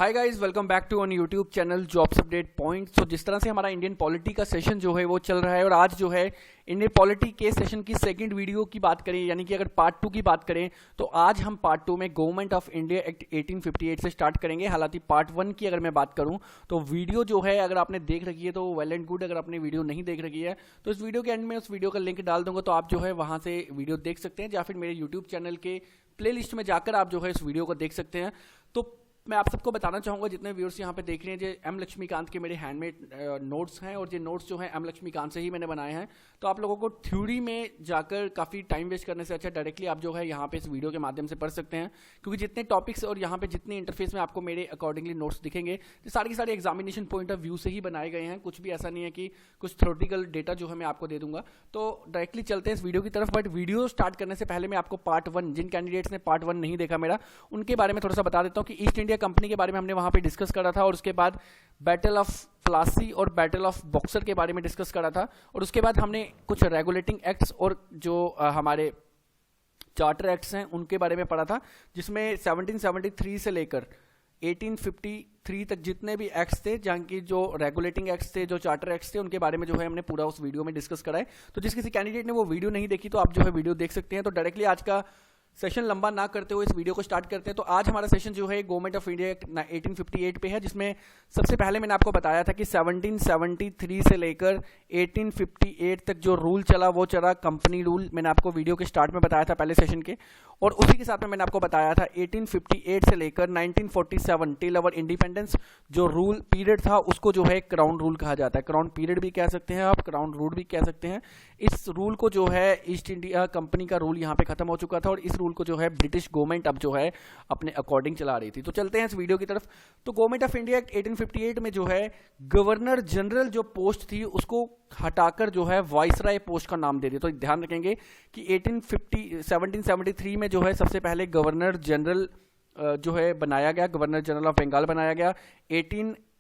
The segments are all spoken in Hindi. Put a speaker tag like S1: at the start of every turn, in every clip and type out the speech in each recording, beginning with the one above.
S1: Hi guys, welcome back to on YouTube channel jobs update point. So जिस तरह से हमारा इंडियन पॉलिटी का सेशन जो है वो चल रहा है और आज जो है इंडियन पॉलिटी के सेशन की सेकंड वीडियो की बात करें, यानी कि अगर पार्ट 2 की बात करें तो आज हम पार्ट 2 में गवर्नमेंट ऑफ इंडिया एक्ट 1858 से स्टार्ट करेंगे। हालांकि पार्ट 1 की अगर मैं बात करूं तो वीडियो जो है अगर आपने देख रखी है तो वेल एंड गुड, अगर आपने वीडियो नहीं देख रखी है तो इस वीडियो के एंड में उस वीडियो का लिंक डाल दूंगा, तो आप जो है वहां से वीडियो देख सकते हैं या फिर मेरे यूट्यूब चैनल के प्ले लिस्ट में जाकर आप जो है इस वीडियो को देख सकते हैं। तो मैं आप सबको बताना चाहूंगा, जितने व्यूअर्स यहाँ पे देख रहे हैं, जो एम लक्ष्मीकांत के मेरे हैंडमेड नोट्स हैं और ये नोट्स जो हैं एम लक्ष्मीकांत से ही मैंने बनाए हैं। तो आप लोगों को थ्योरी में जाकर काफ़ी टाइम वेस्ट करने से अच्छा डायरेक्टली आप जो है यहाँ पे इस वीडियो के माध्यम से पढ़ सकते हैं, क्योंकि जितने टॉपिक्स और यहाँ पे जितने इंटरफेस में आपको मेरे अकॉर्डिंगली नोट्स दिखेंगे तो सारी की सारी एग्जामिनेशन पॉइंट ऑफ व्यू से ही बनाए गए हैं। कुछ भी ऐसा नहीं है कि कुछ थ्योरेटिकल डेटा जो है मैं आपको दे दूंगा। तो डायरेक्टली चलते हैं इस वीडियो की तरफ। बट वीडियो स्टार्ट करने से पहले मैं आपको पार्ट 1, जिन कैंडिडेट्स ने पार्ट 1 नहीं देखा मेरा, उनके बारे में थोड़ा सा बता देता हूँ कि ईस्ट इंडिया कंपनी के बारे में हमने वहां पे डिस्कस करा था, और उसके बाद बैटल ऑफ प्लासी और बैटल ऑफ बॉक्सर के बारे में डिस्कस करा था, और उसके बाद हमने कुछ रेगुलेटिंग एक्ट्स और जो हमारे चार्टर एक्ट्स हैं उनके बारे में पढ़ा था, जिसमें 1773 से लेकर 1853 तक जितने भी एक्ट्स थे, जहां की जो रेगुलेटिंग एक्ट्स थे, जो चार्टर एक्ट्स थे, उनके बारे में जो है हमने पूरा उस वीडियो में डिस्कस करा है। तो जिस किसी कैंडिडेट ने वो वीडियो नहीं देखी तो आप जो है वीडियो देख सकते हैं। तो डायरेक्टली आज का सेशन लंबा ना करते हुए इस वीडियो को स्टार्ट करते हैं। तो आज हमारा सेशन जो है गवर्नमेंट ऑफ इंडिया एक्ट 1858 पे है, जिसमें सबसे पहले मैंने आपको बताया था कि 1773 से लेकर 1858 तक जो रूल चला वो चला कंपनी रूल। मैंने आपको वीडियो के स्टार्ट में बताया था पहले सेशन के, और उसी के साथ में मैंने आपको बताया था 1858 से लेकर 1947 टिल अवर इंडिपेंडेंस जो रूल पीरियड था उसको जो है क्राउन रूल कहा जाता है। क्राउन पीरियड भी कह सकते हैं आप, क्राउन रूल भी कह सकते हैं। इस रूल को जो है ईस्ट इंडिया कंपनी का रूल यहाँ पे खत्म हो चुका था और इस रूल को जो है ब्रिटिश गवर्नमेंट अब जो है अपने अकॉर्डिंग चला रही थी। तो चलते हैं इस वीडियो की तरफ। तो गवर्नमेंट ऑफ इंडिया एक्ट 1858 में जो है गवर्नर जनरल जो पोस्ट थी उसको हटाकर जो है वाइसराय पोस्ट का नाम दे दिया। तो ध्यान रखेंगे कि 1773 में जो है सबसे पहले गवर्नर जनरल जो है बनाया गया, गवर्नर जनरल ऑफ बंगाल बनाया गया।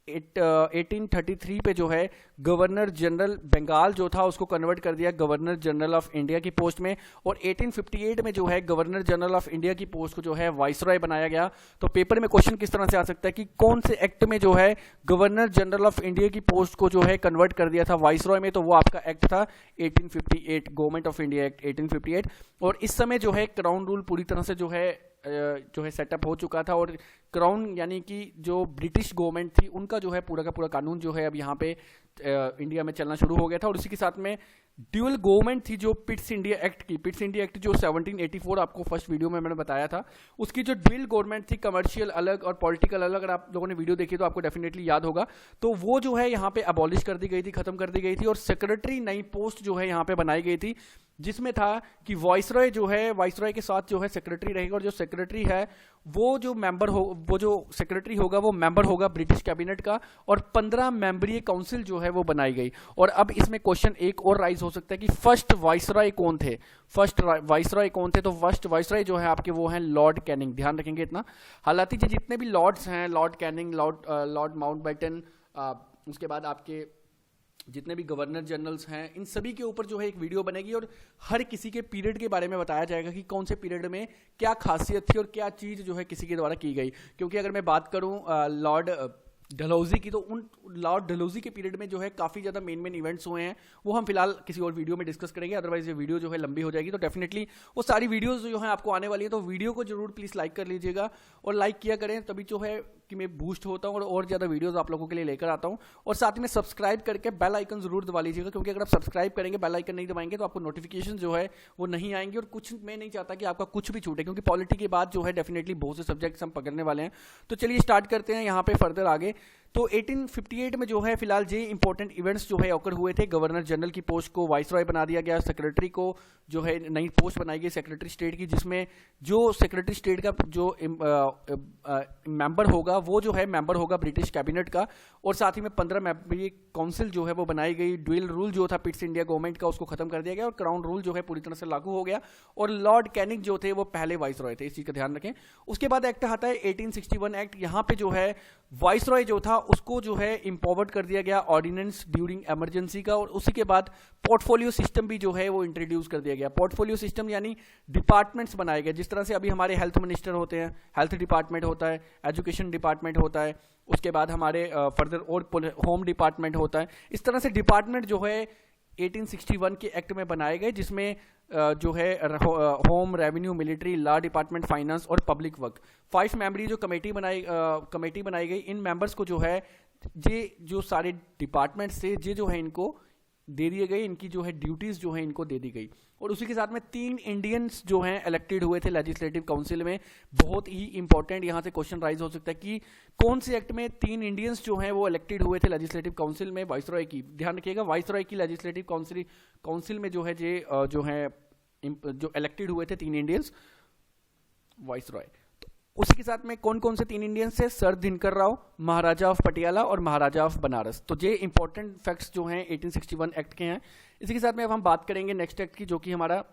S1: 1833 पे जो है गवर्नर जनरल बंगाल जो था उसको कन्वर्ट कर दिया गवर्नर जनरल ऑफ इंडिया की पोस्ट में, और 1858 में जो है गवर्नर जनरल ऑफ इंडिया की पोस्ट को जो है वाइसरॉय बनाया गया। तो पेपर में क्वेश्चन किस तरह से आ सकता है कि कौन से एक्ट में जो है गवर्नर जनरल ऑफ इंडिया की पोस्ट को जो है कन्वर्ट कर दिया था वाइसरॉय में, तो वो आपका एक्ट था 1858, गवर्नमेंट ऑफ इंडिया एक्ट 1858। और इस समय जो है क्राउन रूल पूरी तरह से जो है सेटअप हो चुका था, और क्राउन यानी कि जो ब्रिटिश गवर्नमेंट थी उनका जो है पूरा का पूरा कानून जो है अब यहाँ पे इंडिया में चलना शुरू हो गया था। और उसी के साथ में ड्यूअल गवर्नमेंट थी जो पिट्स इंडिया एक्ट की, पिट्स इंडिया एक्ट जो 1784 आपको फर्स्ट वीडियो में मैंने बताया था, उसकी जो ड्यूअल गवर्नमेंट थी, कमर्शियल अलग और पॉलिटिकल अलग, अगर आप लोगों ने वीडियो देखी तो आपको डेफिनेटली याद होगा। तो वो जो है यहाँ पे अबॉलिश कर दी गई थी, खत्म कर दी गई थी, और सेक्रेटरी नई पोस्ट जो है यहाँ पे बनाई गई थी, जिसमें था कि वाइसरॉय जो है वाइसरॉय के साथ जो है सेक्रेटरी रहेगा, और जो सेक्रेटरी है वो जो मेंबर हो, वो जो सेक्रेटरी होगा वो मेंबर होगा ब्रिटिश कैबिनेट का, और 15 मेंबरीय काउंसिल जो है वो बनाई गई। और अब इसमें क्वेश्चन एक और राइज हो सकता है कि फर्स्ट वाइसरॉय कौन थे, फर्स्ट वाइसरॉय कौन थे? तो फर्स्ट वाइसरॉय जो है आपके वो हैं लॉर्ड कैनिंग। ध्यान रखेंगे इतना। हालांकि जितने भी लॉर्ड्स हैं, लॉर्ड कैनिंग, लॉर्ड माउंटबेटन, उसके बाद आपके जितने भी गवर्नर जनरल्स हैं, इन सभी के ऊपर जो है एक वीडियो बनेगी और हर किसी के पीरियड के बारे में बताया जाएगा कि कौन से पीरियड में क्या खासियत थी और क्या चीज़ जो है किसी के द्वारा की गई। क्योंकि अगर मैं बात करूं लॉर्ड डलहौजी की, तो उन लॉर्ड डलहौजी के पीरियड में जो है काफ़ी ज़्यादा मेन इवेंट्स हुए हैं, वो हम फिलहाल किसी और वीडियो में डिस्कस करेंगे, अदरवाइज ये वीडियो जो है लंबी हो जाएगी। तो डेफिनेटली वो सारी वीडियोस जो है आपको आने वाली है, तो वीडियो को जरूर प्लीज़ लाइक कर लीजिएगा, और लाइक किया करें तभी जो है कि मैं बूस्ट होता हूँ और ज़्यादा वीडियोस आप लोगों के लिए लेकर आता हूँ। और साथ में सब्सक्राइब करके बेल आइकन जरूर दबा लीजिएगा, क्योंकि अगर आप सब्सक्राइब करेंगे, बेल आइकन नहीं दबाएंगे तो आपको नोटिफिकेशन जो है वो नहीं आएंगे, और कुछ मैं नहीं चाहता कि आपका कुछ भी छूटे, क्योंकि पॉलिटी के बाद जो है डेफिनेटली बहुत से सब्जेक्ट्स हम पकड़ने वाले हैं। तो चलिए स्टार्ट करते हैं यहाँ पे फर्दर आगे। तो 1858 में जो है फिलहाल ये इंपॉर्टेंट इवेंट्स जो है ऑकर हुए थे। गवर्नर जनरल की पोस्ट को वाइसरॉय बना दिया गया, सेक्रेटरी को जो है नई पोस्ट बनाई गई सेक्रेटरी स्टेट की, जिसमें जो सेक्रेटरी स्टेट का जो मेंबर होगा वो जो है मेंबर होगा ब्रिटिश कैबिनेट का, और साथ ही में 15 मेंबरी काउंसिल जो है वो बनाई गई। ड्यूअल रूल जो था पिट्स इंडिया गवर्नमेंट का उसको खत्म कर दिया गया, और क्राउन रूल जो है पूरी तरह से लागू हो गया, और लॉर्ड कैनिंग जो थे वो पहले वाइसरॉय थे, इस चीज का ध्यान रखें। उसके बाद एक्ट आता है 1861 एक्ट। यहाँ पे जो है वाइसरॉय जो था उसको जो है इम्पावर्ड कर दिया गया ऑर्डिनेंस ड्यूरिंग इमरजेंसी का, और उसी के बाद पोर्टफोलियो सिस्टम भी जो है वो इंट्रोड्यूस कर दिया गया। पोर्टफोलियो सिस्टम यानी डिपार्टमेंट्स बनाए गए, जिस तरह से अभी हमारे हेल्थ मिनिस्टर होते हैं, हेल्थ डिपार्टमेंट होता है, एजुकेशन डिपार्टमेंट होता है, उसके बाद हमारे फर्दर और होम डिपार्टमेंट होता है। इस तरह से डिपार्टमेंट जो है 1861 के एक्ट में बनाए गए, जिसमें जो है home, revenue, military, law department, finance और पब्लिक वर्क, 5 मेंबरी जो कमेटी बनाई गई। इन मेंबर्स को जो है ये जो सारे डिपार्टमेंट्स थे ये जो है इनको दे दिए गए, इनकी जो है ड्यूटीज जो है इनको दे दी गई। और उसी के साथ में 3 इंडियंस जो हैं इलेक्टेड हुए थे लेजिस्लेटिव काउंसिल में। बहुत ही इंपॉर्टेंट यहाँ से क्वेश्चन राइज हो सकता है कि कौन से एक्ट में 3 इंडियंस जो हैं वो इलेक्टेड हुए थे लेजिस्लेटिव काउंसिल में वाइसरॉय की। ध्यान रखिएगा, वाइसरॉय की लेजिस्लेटिव काउंसिल में जो है जो है जो इलेक्टेड हुए थे 3 इंडियंस वाइसरॉय। उसी के साथ में कौन कौन से 3 इंडियंस है? Sir Dinkar Rao, Maharaja of Patiala और महाराजा ऑफ बनारस। तो ये इंपॉर्टेंट फैक्ट्स जो हैं 1861 एक्ट के हैं। इसी के साथ में अब हम बात करेंगे नेक्स्ट एक्ट की, जो कि हमारा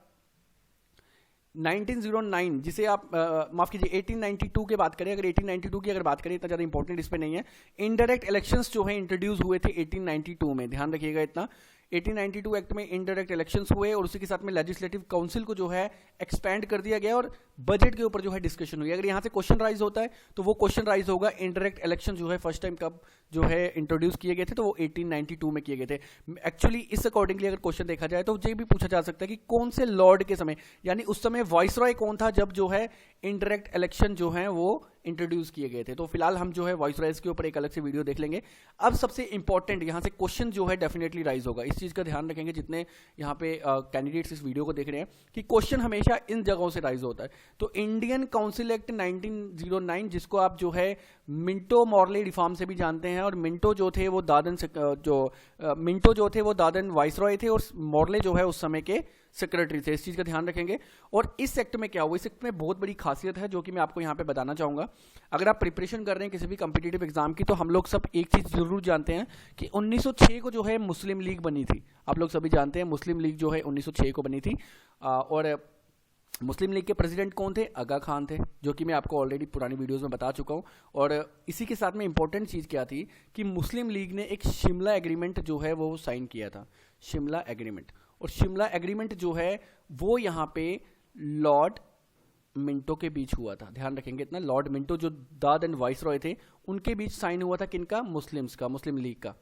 S1: 1909, जिसे आप माफ कीजिए 1892 की बात करें। अगर 1892 की अगर बात करें, इतना ज़्यादा इंपॉर्टेंट इस पे नहीं है। इनडायरेक्ट इलेक्शंस जो है इंट्रोड्यूस हुए थे 1892 में, ध्यान रखिएगा इतना। 1892 एक्ट में इनडायरेक्ट इलेक्शंस हुए और उसी के साथ में लेजिस्लेटिव काउंसिल को जो है एक्सपैंड कर दिया गया और बजट के ऊपर जो है डिस्कशन हुई। अगर यहाँ से क्वेश्चन राइज होता है तो वो क्वेश्चन राइज होगा इनडायरेक्ट इलेक्शन जो है फर्स्ट टाइम कब जो है इंट्रोड्यूस किए गए थे, तो वो 1892 में किए गए थे। एक्चुअली इस अकॉर्डिंगली अगर क्वेश्चन देखा जाए तो ये भी पूछा जा सकता है कि कौन से लॉर्ड के समय, यानी उस समय वाइसरॉय कौन था जब जो है इनडायरेक्ट इलेक्शन जो है वो इंट्रोड्यूस किए गए थे। तो फिलहाल हम जो है वाइसरॉयज के ऊपर एक अलग से वीडियो देख लेंगे। अब सबसे इंपॉर्टेंट यहाँ से क्वेश्चन जो है डेफिनेटली राइज होगा, इस चीज का ध्यान रखेंगे जितने यहाँ पे कैंडिडेट्स इस वीडियो को देख रहे हैं, कि क्वेश्चन हमेशा इन जगहों से राइज होता है। तो इंडियन काउंसिल एक्ट 1909, जिसको आप जो है मिंटो मॉर्ले रिफॉर्म से भी जानते हैं, और मिंटो जो थे वो दादन वाइसरॉय थे और मॉर्ले जो है उस समय के सेक्रेटरी थे। इस चीज का ध्यान रखेंगे। और इस एक्ट में क्या हुआ, इस एक्ट में बहुत बड़ी खासियत है जो कि मैं आपको यहाँ पे बताना चाहूंगा। अगर आप प्रिपरेशन कर रहे हैं किसी भी कॉम्पिटिटिव एग्जाम की, तो हम लोग सब एक चीज जरूर जानते हैं कि 1906 को जो है मुस्लिम लीग बनी थी। आप लोग सभी जानते हैं मुस्लिम लीग जो है 1906 को बनी थी। और मुस्लिम लीग के प्रेसिडेंट कौन थे? आगा खान थे, जो कि मैं आपको ऑलरेडी पुरानी वीडियोस में बता चुका हूं। और इसी के साथ में इंपॉर्टेंट चीज क्या थी कि मुस्लिम लीग ने एक शिमला एग्रीमेंट जो है वो साइन किया था, शिमला एग्रीमेंट। और शिमला एग्रीमेंट जो है वो यहाँ पे लॉर्ड मिंटो के बीच हुआ था। ध्यान रखेंगे इतना, लॉर्ड मिंटो जो दाद एंड वाइसरॉय थे उनके बीच साइन हुआ था। किनका? मुस्लिम्स का, मुस्लिम लीग का।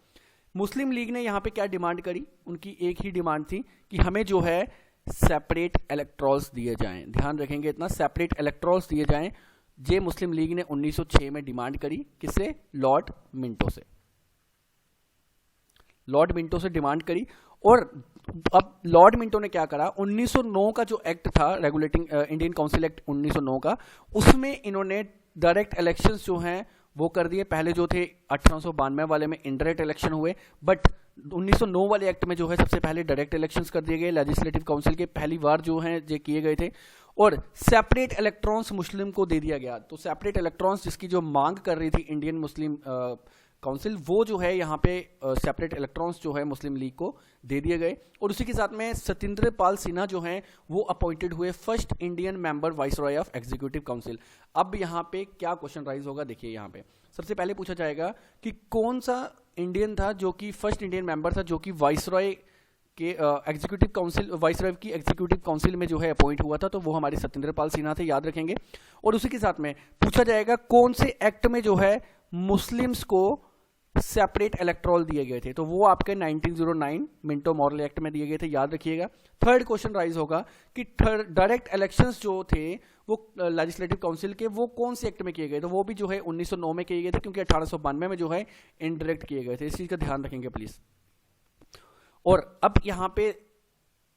S1: मुस्लिम लीग ने यहाँ पे क्या डिमांड करी? उनकी एक ही डिमांड थी कि हमें जो है सेपरेट इलेक्टोरल्स दिए जाएं। ध्यान रखेंगे इतना, सेपरेट इलेक्टोरल्स दिए जाएं। ये मुस्लिम लीग ने 1906 में डिमांड करी। किससे? लॉर्ड मिंटो से, लॉर्ड मिंटो से डिमांड करी। और अब लॉर्ड मिंटो ने क्या करा, 1909 का जो एक्ट था रेगुलेटिंग इंडियन काउंसिल एक्ट 1909 का, उसमें इन्होंने डायरेक्ट इलेक्शंस जो हैं वो कर दिए। पहले जो थे 1892 वाले में इनडायरेक्ट इलेक्शन हुए, बट 1909 वाले एक्ट में जो है सबसे पहले डायरेक्ट इलेक्शंस कर दिए गए। लेजिस्लेटिव काउंसिल के पहली बार जो हैं ये किए गए थे। और सेपरेट इलेक्ट्रॉन्स मुस्लिम को दे दिया गया। तो सेपरेट इलेक्ट्रॉन्स जिसकी जो मांग कर रही थी इंडियन मुस्लिम काउंसिल, वो जो है यहाँ पे सेपरेट इलेक्ट्रॉन्स जो है मुस्लिम लीग को दे दिए गए। और उसी के साथ में सत्येंद्र पाल सिन्हा जो हैं वो अपॉइंटेड हुए first Indian member viceroy of executive council. अब यहाँ पे क्या क्वेश्चन राइज होगा, देखिए यहाँ पे सबसे पहले पूछा जाएगा कि कौन सा इंडियन था जो कि फर्स्ट इंडियन मेंबर था जो कि वाइसरॉय के एग्जीक्यूटिव काउंसिल, वाइसरॉय की एग्जीक्यूटिव काउंसिल में जो है अपॉइंट हुआ था। तो वो हमारे सत्येंद्र पाल सिन्हा थे, याद रखेंगे। और उसी के साथ में पूछा जाएगा कौन से एक्ट में जो है मुस्लिम्स को सेपरेट इलेक्टोरल दिए गए थे। तो वो आपके 1909 मिंटो मॉर्ले एक्ट में दिए गए थे, याद रखिएगा। थर्ड क्वेश्चन राइज होगा कि डायरेक्ट इलेक्शंस जो थे वो लेजिस्लेटिव काउंसिल के, वो कौन से एक्ट में किए गए? तो वो भी जो है 1909 में किए गए थे, क्योंकि 1892 में जो है इनडायरेक्ट किए गए थे। इस चीज का ध्यान रखेंगे प्लीज। और अब यहाँ पे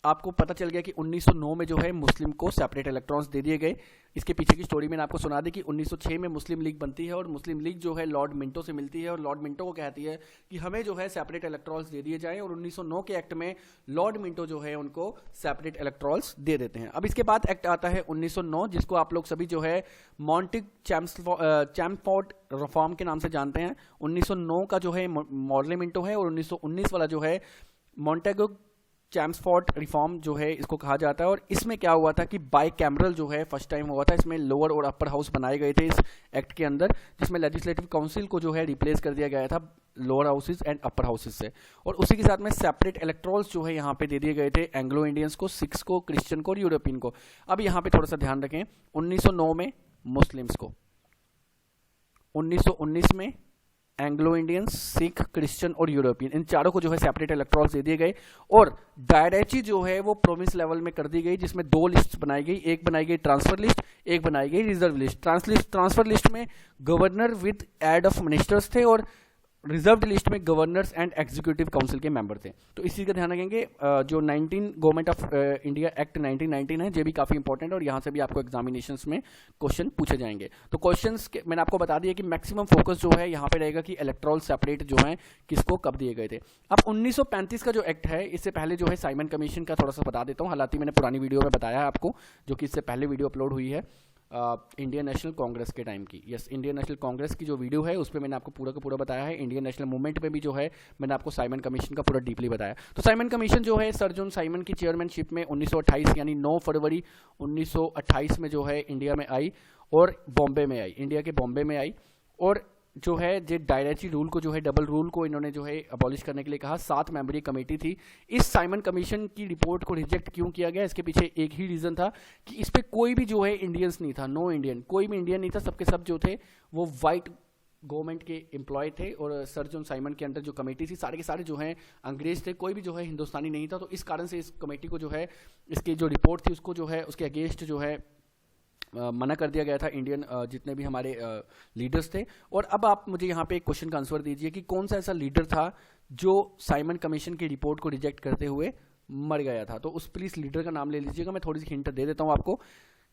S1: आपको पता चल गया कि 1909 में जो है मुस्लिम को सेपरेट इलेक्ट्रॉन्स दे दिए गए। इसके पीछे की स्टोरी मैंने आपको सुना दी कि 1906 में मुस्लिम लीग बनती है और मुस्लिम लीग जो है लॉर्ड मिंटो से मिलती है और लॉर्ड मिंटो को कहती है कि हमें जो है सेपरेट इलेक्ट्रॉन्स दे दिए जाएं। और 1909 के एक्ट में लॉर्ड मिंटो जो है उनको सेपरेट इलेक्ट्रॉन्स दे देते हैं। अब इसके बाद एक्ट आता है 1909, जिसको आप लोग सभी जो है मॉन्टिग चैम्फोर्ड रिफॉर्म के नाम से जानते हैं। 1909 का जो है मॉर्ले मिंटो है और 1919 वाला जो है मॉन्टेगो चैम्सफोर्ड रिफॉर्म जो है इसको कहा जाता है। और इसमें क्या हुआ था कि बाई कैमरल जो है फर्स्ट टाइम हुआ था, इसमें लोअर और अपर हाउस बनाए गए थे इस एक्ट के अंदर, जिसमें लेजिस्लेटिव काउंसिल को जो है रिप्लेस कर दिया गया था lower houses and upper houses से। और उसी के साथ में सेपरेट इलेक्टोरल्स जो है यहाँ पे दे दिए गए थे एंग्लो इंडियंस को, सिख्स को, क्रिश्चियन को और यूरोपियन को। अब यहाँ पे थोड़ा सा ध्यान रखें, 1909 में मुस्लिम्स को, 1919 में एंग्लो इंडियंस, सिख, क्रिश्चियन और यूरोपियन, इन चारों को जो है सेपरेट इलेक्टोरल्स दे दिए गए। और डायरेक्टली जो है वो प्रोविंस लेवल में कर दी गई, जिसमें 2 लिस्ट बनाई गई, एक बनाई गई ट्रांसफर लिस्ट, एक बनाई गई रिजर्व लिस्ट। ट्रांसफर लिस्ट में governor with aid of ministers थे और रिजर्व लिस्ट में गवर्नर्स एंड एग्जीक्यूटिव काउंसिल के मेंबर थे। तो इस चीज का ध्यान रखेंगे। जो 19 गवर्नमेंट ऑफ इंडिया एक्ट 1919 है, ये भी काफी इंपॉर्टेंट है और यहाँ से भी आपको एग्जामिनेशंस में क्वेश्चन पूछे जाएंगे। तो क्वेश्चंस मैंने आपको बता दिया कि मैक्सिमम फोकस जो है यहाँ पे रहेगा कि इलेक्टोरल सेपरेट जो है किसको कब दिए गए थे। अब 1935 का जो एक्ट है, इससे पहले जो है साइमन कमीशन का थोड़ा सा बता देता हूँ, हालांकि मैंने पुरानी वीडियो में बताया है आपको, जो कि इससे पहले वीडियो अपलोड हुई है इंडियन नेशनल कांग्रेस के टाइम की। यस, इंडियन नेशनल कांग्रेस की जो वीडियो है उस पर मैंने आपको पूरा का पूरा बताया है। इंडियन नेशनल मूवमेंट में भी जो है मैंने आपको साइमन कमीशन का पूरा डीपली बताया। तो साइमन कमीशन जो है सर जॉन साइमन की चेयरमैनशिप में 1928 यानी 9 फरवरी 1928 में जो है इंडिया में आई और बॉम्बे में आई, इंडिया के बॉम्बे में आई। और जो है जे डायरेक्टरी रूल को जो है डबल रूल को इन्होंने जो है अबॉलिश करने के लिए कहा। 7 मेंबरी कमेटी थी। इस साइमन कमीशन की रिपोर्ट को रिजेक्ट क्यों किया गया, इसके पीछे एक ही रीजन था कि इस पे कोई भी जो है इंडियंस नहीं था, नो इंडियन, कोई भी इंडियन नहीं था, सबके सब जो थे वो वाइट गवर्नमेंट के एम्प्लॉय थे। और सर जॉन साइमन के अंडर जो कमेटी थी सारे के सारे जो है अंग्रेज थे, कोई भी जो है हिंदुस्तानी नहीं था। तो इस कारण से इस कमेटी को जो है इसकी जो रिपोर्ट थी उसको जो है उसके अगेंस्ट जो है मना कर दिया गया था इंडियन जितने भी हमारे लीडर्स थे। और अब आप मुझे यहाँ पे एक क्वेश्चन का आंसर दीजिए कि कौन सा ऐसा लीडर था जो साइमन कमीशन की रिपोर्ट को रिजेक्ट करते हुए मर गया था। तो उस प्लीज लीडर का नाम ले लीजिएगा, मैं थोड़ी सी हिंट दे देता हूँ आपको।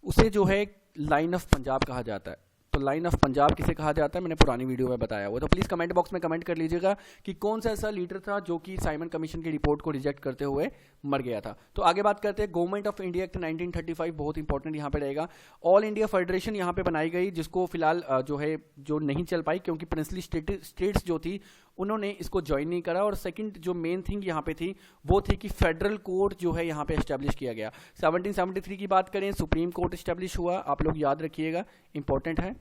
S1: उसे जो है लाइन ऑफ पंजाब कहा जाता है। तो लाइन ऑफ पंजाब किसे कहा जाता है, मैंने पुरानी वीडियो में बताया हुआ। तो प्लीज कमेंट बॉक्स में कमेंट कर लीजिएगा कि कौन सा ऐसा लीडर था जो कि साइमन कमीशन की रिपोर्ट को रिजेक्ट करते हुए मर गया था। तो आगे बात करते हैं गवर्नमेंट ऑफ इंडिया एक्ट 1935, बहुत इंपॉर्टेंट यहाँ पे रहेगा। ऑल इंडिया फेडरेशन यहाँ पे बनाई गई, जिसको फिलहाल जो है जो नहीं चल पाई क्योंकि प्रिंसली स्टेट्स जो थी उन्होंने इसको ज्वाइन नहीं करा। और सेकंड जो मेन थिंग यहाँ पे थी वो थी कि फेडरल कोर्ट जो है यहाँ पे एस्टेब्लिश किया गया। 1773 की बात करें, सुप्रीम कोर्ट एस्टेब्लिश हुआ, आप लोग याद रखिएगा, इंपॉर्टेंट है।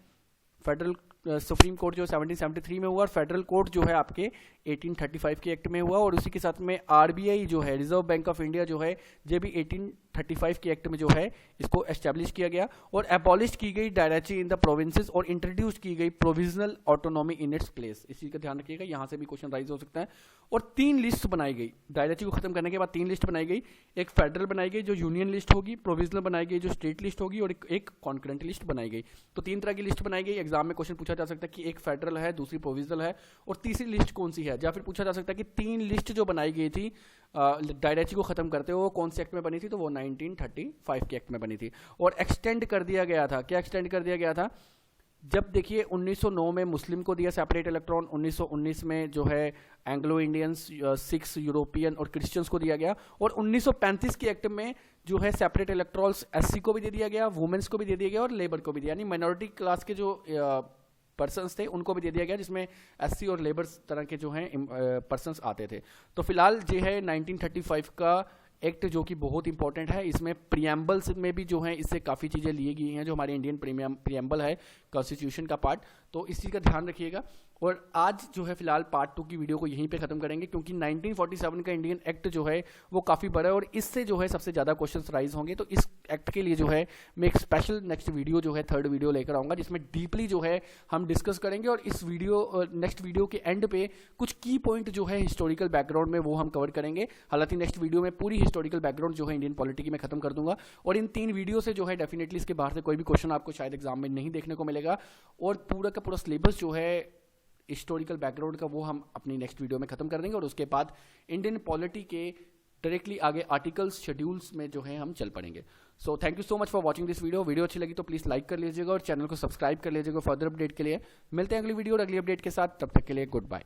S1: फेडरल सुप्रीम कोर्ट जो 1773 में हुआ और फेडरल कोर्ट जो है आपके 1835 के एक्ट में हुआ। और उसी के साथ में आरबीआई जो है रिजर्व बैंक ऑफ इंडिया जो है ये भी 1835 के एक्ट में जो है इसको एस्टेब्लिश किया गया। और एबॉलिश की गई डायरेक्टरी इन द प्रोविंसेस और इंट्रोड्यूस की गई provisional autonomy in its place. इसी का ध्यान रखिएगा, यहाँ से भी क्वेश्चन राइज हो सकता है। और 3 लिस्ट बनाई गई, डायरेक्टरी को खत्म करने के बाद 3 लिस्ट बनाई गई। एक फेडरल बनाई गई जो यूनियन लिस्ट होगी, प्रोविजनल बनाई गई जो स्टेट लिस्ट होगी और एक कॉन्करेंट लिस्ट बनाई गई। तो 3 तरह की लिस्ट बनाई गई। एग्जाम में क्वेश्चन पूछा जा सकता है कि एक फेडरल है, दूसरी प्रोविजनल है और तीसरी लिस्ट कौन सी है। या फिर पूछा जा सकता है कि 3 लिस्ट जो बनाई गई थी डायरेक्टरी को खत्म करते हुए वो कौन से एक्ट में बनी थी, तो वो 1935 के एक्ट में बनी थी। और एक्सटेंड कर दिया गया था, क्या एक्सटेंड कर दिया गया था, जब देखिए 1909 में मुस्लिम को दिया सेपरेट इलेक्ट्रॉन, 1919 में जो है एंग्लो इंडियंस, सिख्स, यूरोपियन और क्रिश्चियंस को दिया गया। और 1935 के एक्ट में जो है सेपरेट इलेक्ट्रॉल्स एससी को भी दे दिया गया, वुमेन्स को भी दे दिया गया और लेबर को भी दिया, यानी माइनॉरिटी क्लास के जो पर्सन्स थे उनको भी दे दिया गया, जिसमें एससी और लेबर तरह के जो हैं पर्सन्स आते थे। तो फिलहाल जो है 1935 का एक्ट जो कि बहुत इंपॉर्टेंट है, इसमें प्रियम्बल्स में भी जो है इससे काफ़ी चीज़ें ली गई हैं जो हमारे इंडियन प्रियम्बल है कॉन्स्टिट्यूशन का पार्ट। तो इस चीज़ का ध्यान रखिएगा। और आज जो है फिलहाल पार्ट 2 की वीडियो को यहीं पे खत्म करेंगे क्योंकि 1947 का इंडियन एक्ट जो है वो काफ़ी बड़ा है और इससे जो है सबसे ज़्यादा क्वेश्चंस राइज होंगे। तो इस एक्ट के लिए जो है मैं एक स्पेशल नेक्स्ट वीडियो जो है 3rd वीडियो लेकर आऊँगा जिसमें डीपली जो है हम डिस्कस करेंगे। और इस वीडियो नेक्स्ट वीडियो के एंड पे कुछ की पॉइंट जो है हिस्टोरिकल बैकग्राउंड में वो हम कवर करेंगे। हालांकि नेक्स्ट वीडियो में पूरी हिस्टोरिकल बैकग्राउंड जो है इंडियन पॉलिटी की मैं खत्म कर दूंगा। और इन 3 वीडियो से जो है डेफिनेटली इसके बाहर से कोई भी क्वेश्चन आपको शायद एग्जाम में नहीं देखने को मिलेगा। और पूरा का पूरा सिलेबस जो है हिस्टोरिकल बैकग्राउंड का वो हम अपनी नेक्स्ट वीडियो में खत्म कर देंगे। और उसके बाद इंडियन पॉलिटी के डायरेक्टली आगे आर्टिकल्स, शेड्यूल्स में जो है हम चल पड़ेंगे। So thank you so much for watching this video अच्छी लगी तो प्लीज़ लाइक कर लीजिएगा और चैनल को सब्सक्राइब कर लीजिएगा फर्दर अपडेट के लिए। मिलते हैं अगली वीडियो और अगली अपडेट के साथ, तब तक के लिए गुड बाय।